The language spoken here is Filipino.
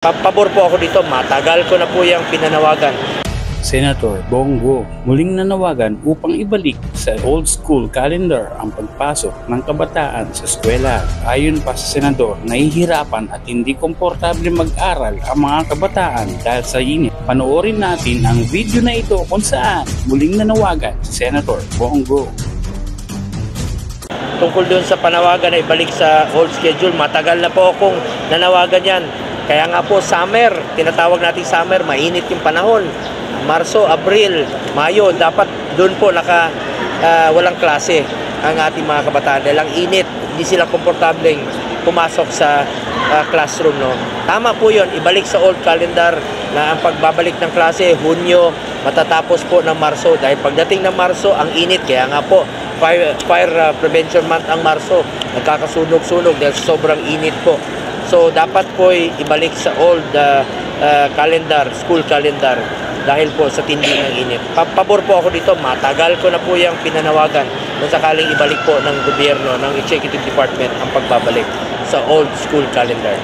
Pabor po ako dito, matagal ko na po yung pinanawagan. Senator Bongo muling nanawagan upang ibalik sa old school calendar ang pagpasok ng kabataan sa eskwela. Ayon pa sa senador, nahihirapan at hindi komportable mag-aral ang mga kabataan dahil sa init. Panoorin natin ang video na ito kung saan muling nanawagan si Senator Bongo. Tungkol doon sa panawagan na ibalik sa old schedule, matagal na po akong nanawagan yan. Kaya nga po summer, tinatawag natin summer, mainit yung panahon. Marso, Abril, Mayo, dapat doon po walang klase ang ating mga kabataan. Dahil ang init, hindi sila komportableng pumasok sa classroom. No? Tama po yun, ibalik sa old calendar na ang pagbabalik ng klase, Hunyo, matatapos po ng Marso. Dahil pagdating ng Marso, ang init, kaya nga po, Fire Prevention Month ang Marso, nagkakasunog-sunog dahil sobrang init po. So dapat po ibalik sa old calendar, school calendar dahil po sa tindi ng init. Pabor po ako dito, matagal ko na po yung pinanawagan kung sakaling ibalik po ng gobyerno, ng Executive Department ang pagbabalik sa old school calendar.